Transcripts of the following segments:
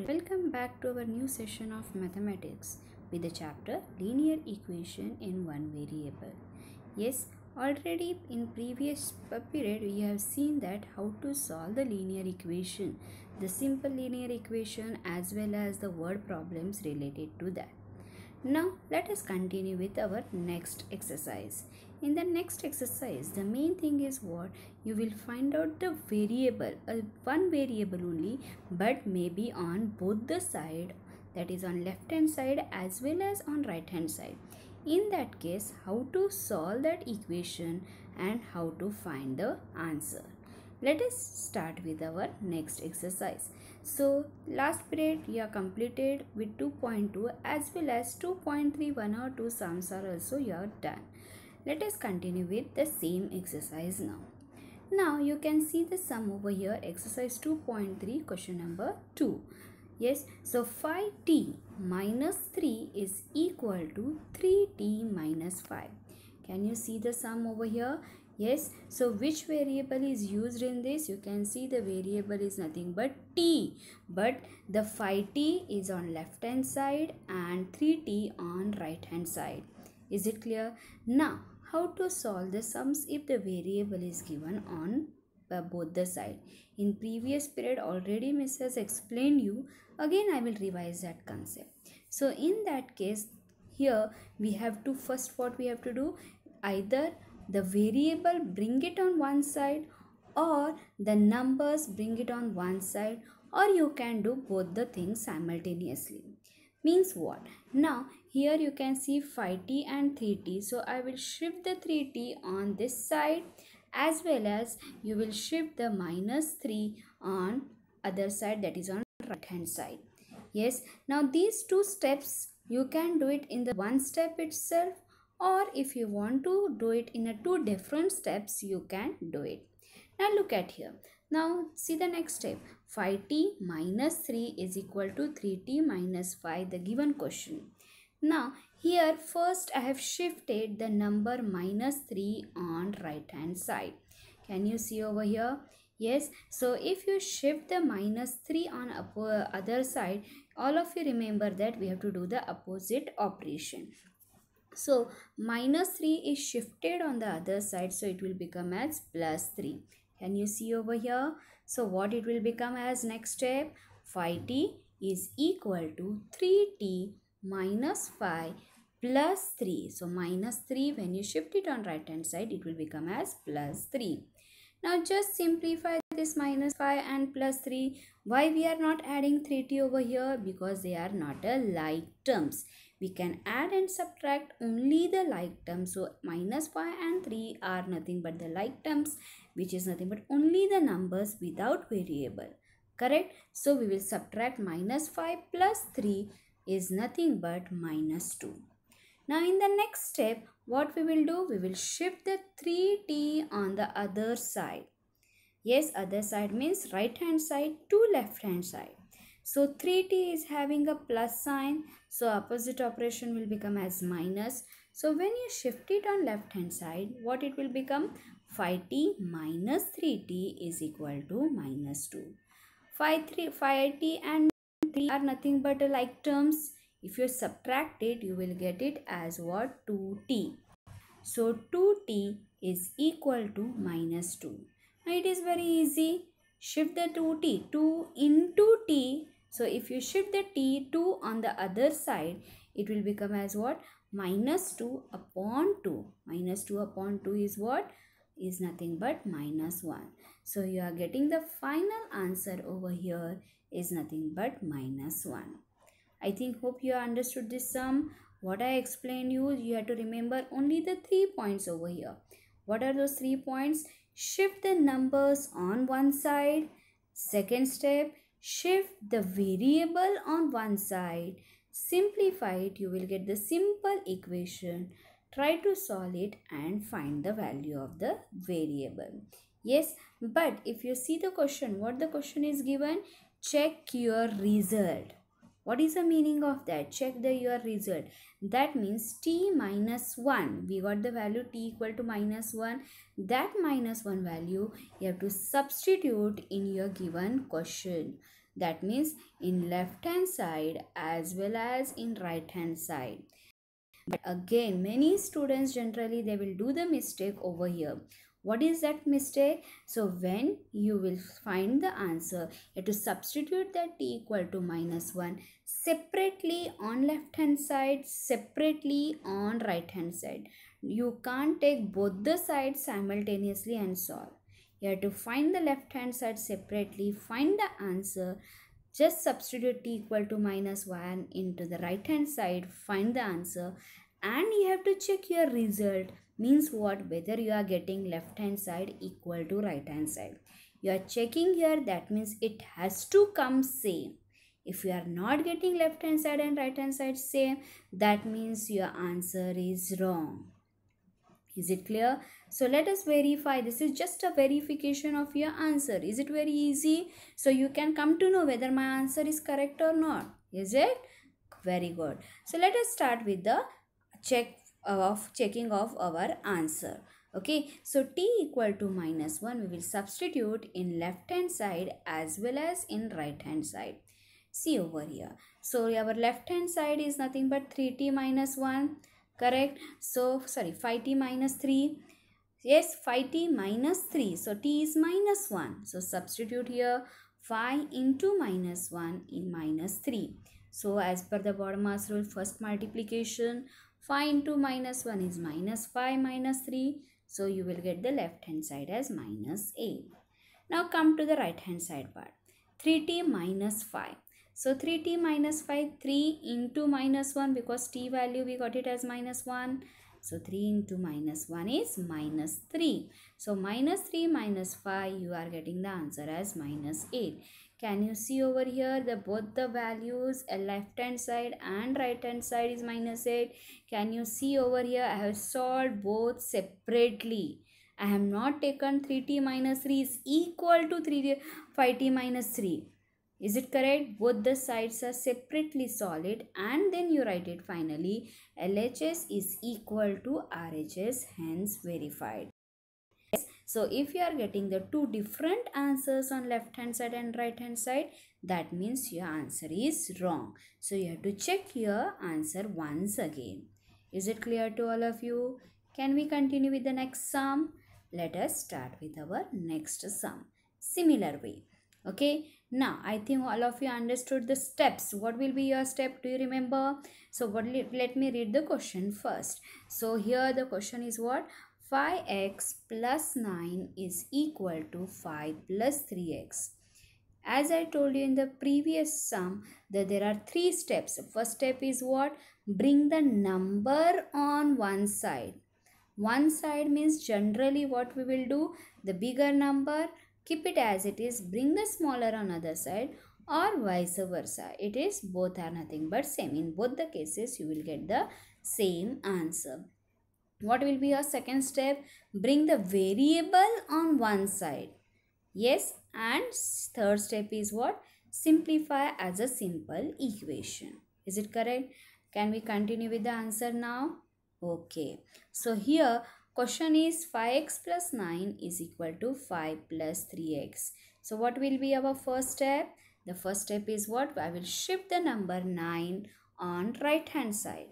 Welcome back to our new session of mathematics with the chapter linear equation in one variable. Yes, already in previous period we have seen that how to solve the linear equation, the simple linear equation as well as the word problems related to that. Now let us continue with our next exercise. In the next exercise, the main thing is what you will find out the variable, one variable only, but maybe on both the side, that is on left hand side as well as on right hand side. In that case, how to solve that equation and how to find the answer. Let us start with our next exercise. So last period you are completed with 2.2 as well as 2.3 one or two sums are also you are done. Let us continue with the same exercise now. Now you can see the sum over here, exercise 2.3 question number 2. Yes, so 5t minus 3 is equal to 3t minus 5. Can you see the sum over here? Yes, so which variable is used in this? You can see the variable is nothing but t, but the 5t is on left hand side and 3t on right hand side. Is it clear? Now, how to solve the sums if the variable is given on both the side? In previous period already Miss has explained you. Again I will revise that concept. So in that case, here we have to first what we have to do, either the variable bring it on one side or the numbers bring it on one side, or you can do both the things simultaneously. Means what? Now here you can see 5t and 3t, so I will shift the 3t on this side as well as you will shift the minus 3 on other side, that is on right hand side. Yes, now these two steps you can do it in the one step itself, or if you want to do it in a two different steps you can do it. Now look at here. Now see the next step. 5t minus 3 is equal to 3t minus 5, the given question. Now here first I have shifted the number minus 3 on right hand side. Can you see over here? Yes, so if you shift the minus 3 on other side, all of you remember that we have to do the opposite operation. So minus 3 is shifted on the other side, so it will become as plus 3. Can you see over here? So what it will become as next step? 5t is equal to 3t minus 5 plus 3. So minus 3, when you shift it on right hand side, it will become as plus 3. Now just simplify this minus 5 and plus 3. Why we are not adding 3t over here? Because they are not a like terms. We can add and subtract only the like terms. So minus 5 and 3 are nothing but the like terms, which is nothing but only the numbers without variable. Correct? So we will subtract minus 5 plus 3 is nothing but minus 2. Now in the next step, what we will do? We will shift the 3t on the other side. Yes, other side means right hand side to left hand side. So 3t is having a plus sign, so opposite operation will become as minus. So when you shift it on left hand side, what it will become? 5t minus 3t is equal to minus 2. 5t and 3 are nothing but like terms. If you subtract it, you will get it as what? 2t. So 2t is equal to minus 2. Now it is very easy. Shift the 2t, 2 into t. So if you shift the t, 2 on the other side, it will become as what? Minus 2 upon 2. Minus 2 upon 2 is what? Is nothing but minus 1. So you are getting the final answer over here is nothing but minus 1. I hope you understood this sum. What I explained you have to remember only the 3 points over here. What are those 3 points? Shift the numbers on one side. Second step, shift the variable on one side. Simplify it, you will get the simple equation. Try to solve it and find the value of the variable. Yes, but if you see the question, what the question is given? Check your result. What is the meaning of that? Check your result. That means t minus 1. We got the value t equal to minus 1. That minus 1 value you have to substitute in your given question. That means in left hand side as well as in right hand side. But again, many students generally they will do the mistake over here. What is that mistake? So when you will find the answer, you have to substitute that t equal to -1 separately on left hand side, separately on right hand side. You can't take both the sides simultaneously and solve. You have to find the left hand side separately, find the answer, just substitute t equal to -1 into the right hand side, find the answer, and you have to check your result. Means what? Whether you are getting left hand side equal to right hand side. You are checking here, that means it has to come same. If you are not getting left hand side and right hand side same, that means your answer is wrong. Is it clear? So let us verify. This is just a verification of your answer. Is it very easy? So you can come to know whether my answer is correct or not. Is it? Very good. So let us start with the checking of our answer. Okay, so t equal to -1 we will substitute in left hand side as well as in right hand side. See over here. So our left hand side is nothing but 3t minus 1. Correct. So sorry, 5t minus 3. Yes, 5t minus 3. So t is -1. So substitute here 5 into -1 in -3. So as per the BODMAS rule, first multiplication, 5 into -1 is -5 minus 3. So you will get the left hand side as -8. Now come to the right hand side part. 3t minus 5. So 3t minus 5, 3 into -1, because t value we got it as -1. So 3 into -1 is -3. So -3 minus 5, you are getting the answer as -8. Can you see over here the both the values, left hand side and right hand side is -8. Can you see over here I have solved both separately. I have not taken 3t minus 3 is equal to 5t minus 3. Is it correct? Both the sides are separately solid and then you write it finally. LHS is equal to RHS, hence verified. So if you are getting the two different answers on left hand side and right hand side, that means your answer is wrong. So you have to check your answer once again. Is it clear to all of you? Can we continue with the next sum? Let us start with our next sum. Similar way. Okay, now I think all of you understood the steps. What will be your step? Do you remember? So let me read the question first. So here the question is what? 5x plus 9 is equal to 5 plus 3x. As I told you in the previous sum, that there are three steps. First step is what? Bring the number on one side. One side means generally what we will do, the bigger number, keep it as it is, bring the smaller on other side, or vice versa. It is both are nothing but same. In both the cases, you will get the same answer. What will be your second step? Bring the variable on one side. Yes, and third step is what? Simplify as a simple equation. Is it correct? Can we continue with the answer now? Okay. So here question is 5x plus 9 is equal to 5 plus 3x. So what will be our first step? The first step is what? I will shift the number 9 on right hand side.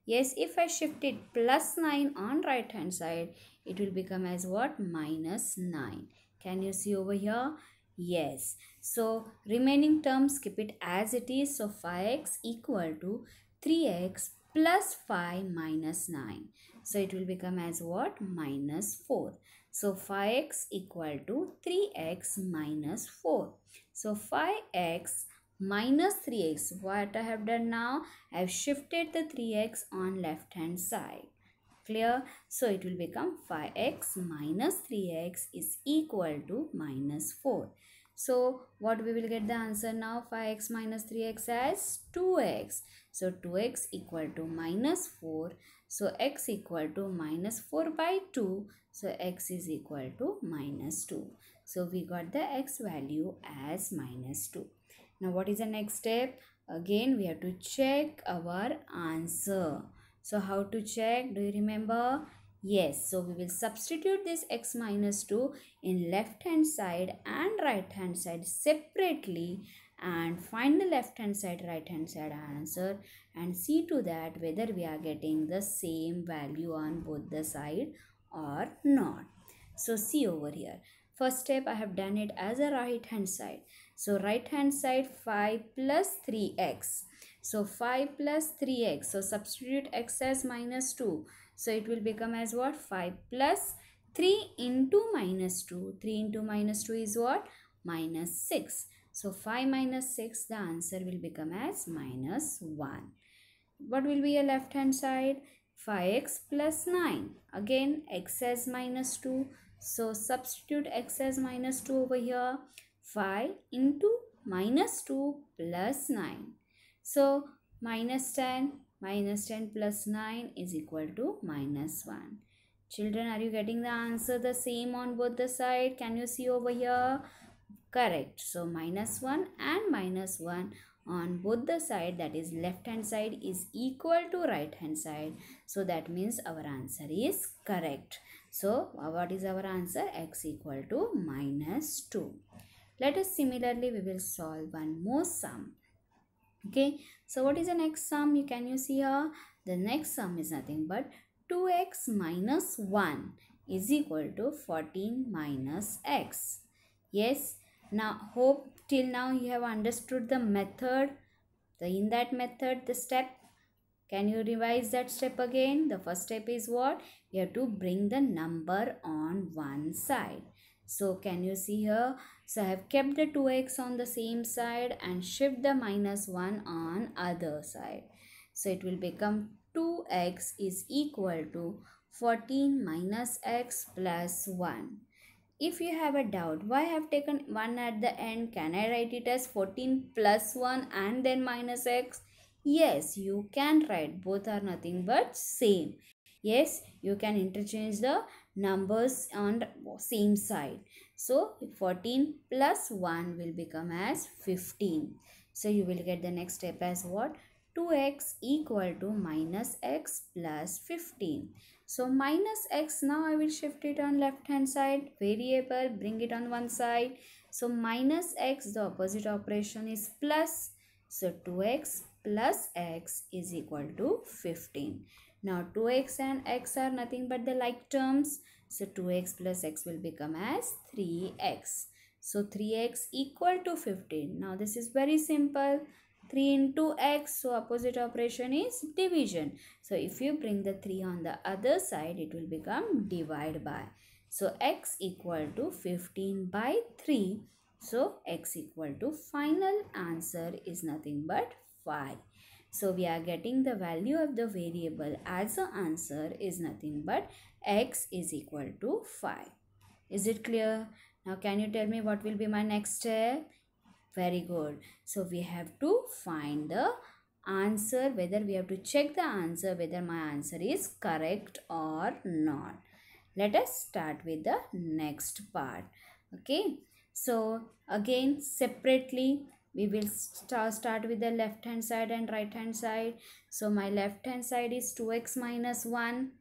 Yes, if I shift it plus 9 on right hand side, it will become as what? Minus 9. Can you see over here? Yes. So remaining terms keep it as it is. So 5x equal to 3x plus 5 minus 9. So it will become as what? Minus 4. So 5x equal to 3x minus 4. So 5x minus 3x. What I have done now? I have shifted the 3x on left hand side. Clear? So it will become 5x minus 3x is equal to minus 4. So what we will get the answer now? 5x minus 3x as 2x. So 2x equal to minus 4. So x equal to minus 4 by 2. So x is equal to minus 2. So we got the x value as minus 2. Now what is the next step? Again we have to check our answer. So how to check? Do you remember? Yes. So we will substitute this x minus 2 in left hand side and right hand side separately and find the left hand side, right hand side answer, and see to that whether we are getting the same value on both the side or not. So see over here. First step I have done it as a right hand side. So right hand side 5 plus 3x. So 5 plus 3x. So substitute x as minus 2. So it will become as what? 5 plus 3 into minus 2. 3 into minus 2 is what? Minus 6. So 5 minus 6, the answer will become as minus 1. What will be your left hand side? 5x plus 9. Again x as minus 2. So substitute x as minus 2 over here. 5 into minus 2 plus 9. So minus 10 plus 9 is equal to minus 1. Children, are you getting the answer the same on both the side? Can you see over here? Correct. So minus 1 and minus 1 on both the side, that is left hand side, is equal to right hand side. So that means our answer is correct. So what is our answer? X equal to minus 2. Let us similarly, we will solve one more sum. Okay. So what is the next sum? Can you see here? The next sum is nothing but 2x minus 1 is equal to 14 minus x. Yes. Now hope till now you have understood the method. In that method, the step, can you revise that step again? The first step is what? You have to bring the number on one side. So can you see here? So I have kept the 2x on the same side and shift the minus 1 on other side. So it will become 2x is equal to 14 minus x plus 1. If you have a doubt, why I have taken 1 at the end? Can I write it as 14 plus 1 and then minus x? Yes, you can write. Both are nothing but same. Yes, you can interchange the numbers on same side. So 14 plus 1 will become as 15. So you will get the next step as what? 2x equal to minus x plus 15. So minus x, now I will shift it on left hand side, variable, bring it on one side. So minus x, the opposite operation is plus. So 2x plus x is equal to 15. Now 2x and x are nothing but the like terms. So 2x plus x will become as 3x. So 3x equal to 15. Now this is very simple. 3 into x, so opposite operation is division. So if you bring the 3 on the other side, it will become divide by. So x equal to 15 by 3. So x equal to, final answer is nothing but 5. So we are getting the value of the variable as the answer is nothing but x is equal to 5. Is it clear? Now can you tell me what will be my next step? Very good. So we have to find the answer, whether we have to check the answer whether my answer is correct or not. Let us start with the next part. Okay. So again separately we will start with the left hand side and right hand side. So my left hand side is 2x minus 1.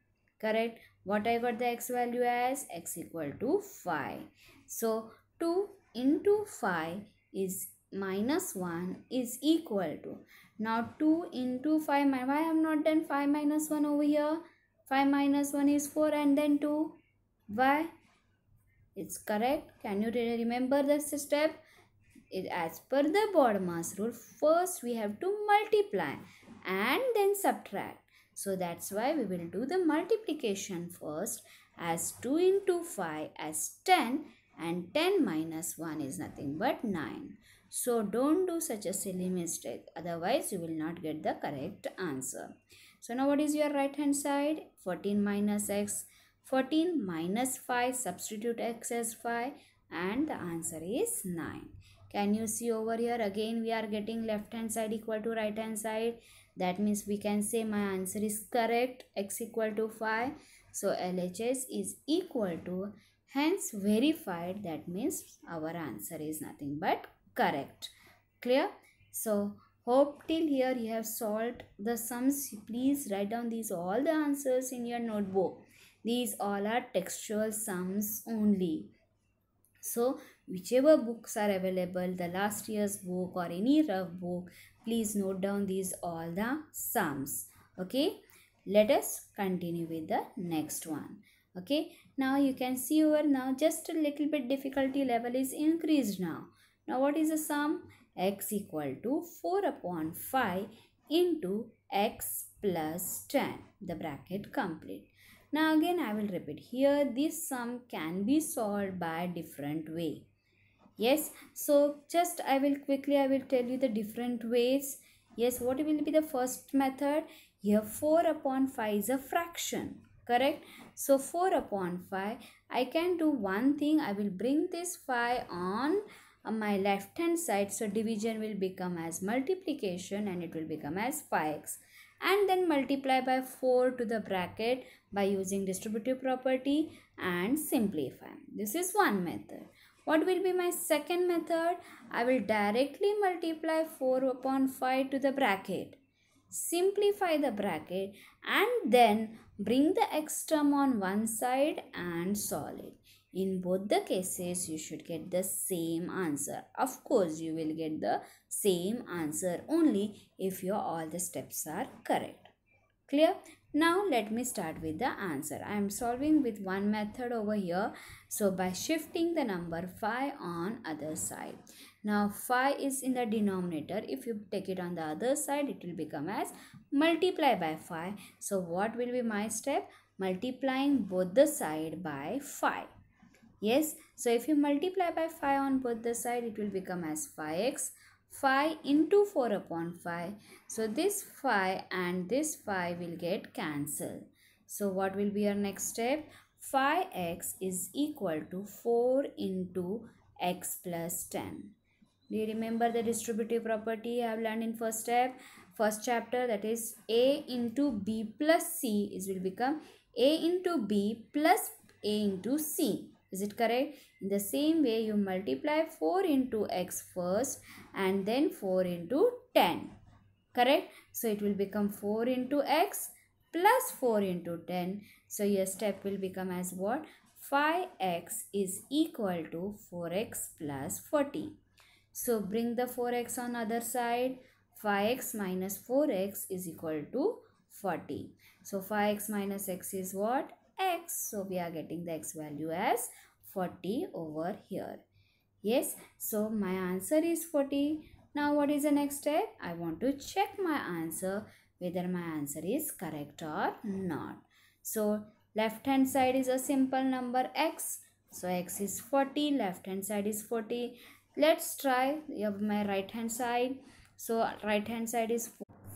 Correct. What I got the x value as? X equal to 5. So 2 into 5 is minus 1 is equal to, now 2 into 5, why I have not done 5 minus 1 over here? 5 minus 1 is 4 and then 2. Why? It's correct. Can you remember this step? As per the BODMAS rule, first we have to multiply and then subtract. So that's why we will do the multiplication first, as 2 into 5 as 10 and 10 minus 1 is nothing but 9. So don't do such a silly mistake, otherwise you will not get the correct answer. So now what is your right hand side? 14 minus x. 14 minus 5, substitute x as 5 and the answer is 9. Can you see over here? Again we are getting left hand side equal to right hand side. That means we can say my answer is correct, x equal to 5. So LHS is equal to, hence verified, that means our answer is nothing but correct. Clear? So hope till here you have solved the sums. Please write down these all the answers in your notebook. These all are textual sums only. So Whichever books are available, the last year's book or any rough book, please note down these all the sums. Okay, let us continue with the next one. Okay, now you can see over now just a little bit difficulty level is increased now. Now what is the sum? X equal to 4 upon 5 into x plus 10. The bracket complete. Now again I will repeat here, this sum can be solved by different way. Yes, so just I will tell you the different ways. Yes, what will be the first method? Here 4 upon 5 is a fraction, correct? So 4 upon 5, I can do one thing, I will bring this 5 on my left hand side, so division will become as multiplication and it will become as 5x, and then multiply by 4 to the bracket by using distributive property and simplify. This is one method. What will be my second method? I will directly multiply 4 upon 5 to the bracket. Simplify the bracket and then bring the x term on one side and solve it. In both the cases, you should get the same answer. Of course, you will get the same answer only if your all the steps are correct. Clear? Now let me start with the answer. I am solving with one method over here. So by shifting the number 5 on other side. Now 5 is in the denominator. If you take it on the other side, it will become as multiply by 5. So what will be my step? Multiplying both the side by 5. Yes, so if you multiply by 5 on both the side, it will become as 5x. 5 into 4 upon 5. So this 5 and this 5 will get cancelled. So what will be your next step? 5x is equal to 4 into x plus 10. Do you remember the distributive property I have learned in first chapter, that is a into b plus c is will become a into b plus a into c. Is it correct? In the same way, you multiply 4 into x first and then 4 into 10. Correct? So it will become 4 into x plus 4 into 10. So your step will become as what? 5x is equal to 4x plus 40. So bring the 4x on other side. 5x minus 4x is equal to 40. So 5x minus x is what? X. So we are getting the x value as 40 over here. Yes, so my answer is 40. Now what is the next step? I want to check my answer whether my answer is correct or not. So left hand side is a simple number x. So x is 40, left hand side is 40. Let's try my right hand side. So right hand side is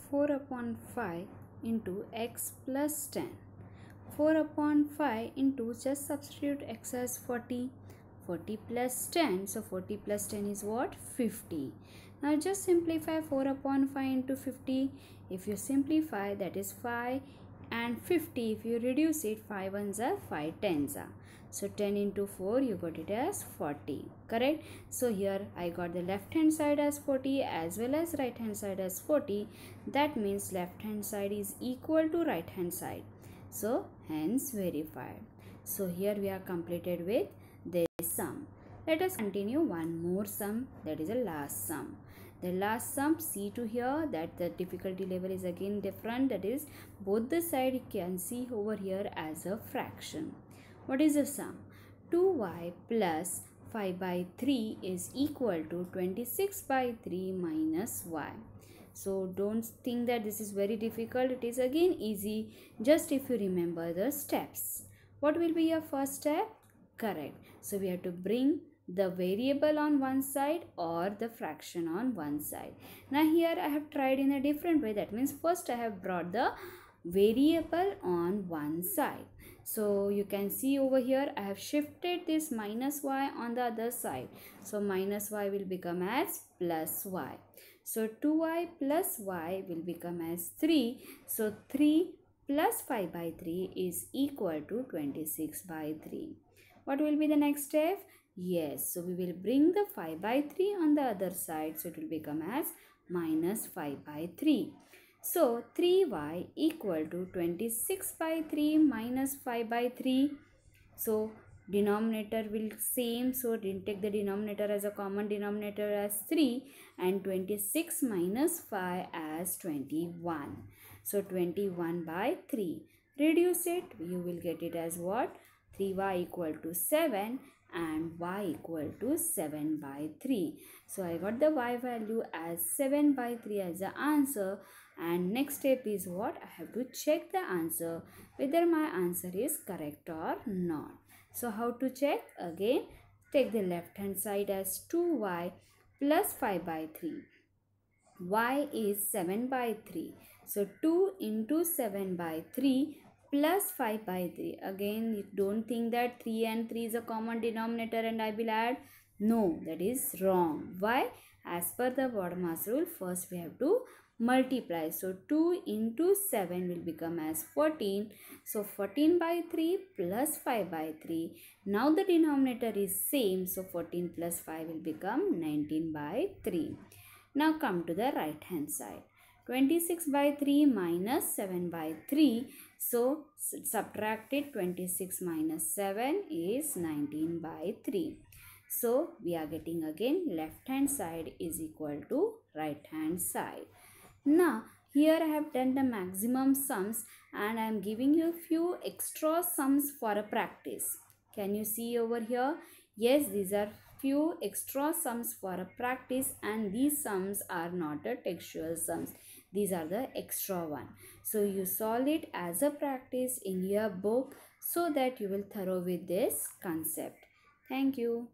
4 upon 5 into x plus 10. 4 upon 5 into, just substitute x as 40. 40 plus 10. So 40 plus 10 is what? 50. Now just simplify 4 upon 5 into 50. If you simplify, that is 5 and 50. If you reduce it, 5 ones are 5 tens are. So 10 into 4, you got it as 40. Correct? So here I got the left hand side as 40 as well as right hand side as 40. That means left hand side is equal to right hand side. So hence verified. So here we are completed with this sum. Let us continue one more sum, that is the last sum. The last sum, see to here that the difficulty level is again different, that is both the side you can see over here as a fraction. What is the sum? 2y plus 5 by 3 is equal to 26 by 3 minus y. So don't think that this is very difficult. It is again easy, just if you remember the steps. What will be your first step? Correct. So we have to bring the variable on one side or the fraction on one side. Now here I have tried in a different way. That means first I have brought the variable on one side. So you can see over here I have shifted this minus y on the other side. So minus y will become as plus y. So 2y plus y will become as 3. So 3 plus 5 by 3 is equal to 26 by 3. What will be the next step? Yes, so we will bring the 5 by 3 on the other side. So it will become as minus 5 by 3. So 3y equal to 26 by 3 minus 5 by 3. So denominator will same, so take the denominator as a common denominator as 3 and 26 minus 5 as 21. So 21 by 3. Reduce it, you will get it as what? 3y equal to 7 and y equal to 7 by 3. So I got the y value as 7 by 3 as the answer, and next step is what? I have to check the answer whether my answer is correct or not. So how to check? Again, take the left hand side as 2y plus 5 by 3. Y is 7 by 3. So 2 into 7 by 3 plus 5 by 3. Again, you don't think that 3 and 3 is a common denominator and I will add. No, that is wrong. Why? As per the BODMAS rule, first we have to multiply. So 2 into 7 will become as 14. So 14 by 3 plus 5 by 3. Now the denominator is same. So 14 plus 5 will become 19 by 3. Now come to the right hand side. 26 by 3 minus 7 by 3. So subtract it. 26 minus 7 is 19 by 3. So we are getting again left hand side is equal to right hand side. Now here I have done the maximum sums and I am giving you a few extra sums for a practice. Can you see over here? Yes, these are few extra sums for a practice, and these sums are not a textual sums. These are the extra one. So you solve it as a practice in your book so that you will thorough with this concept. Thank you.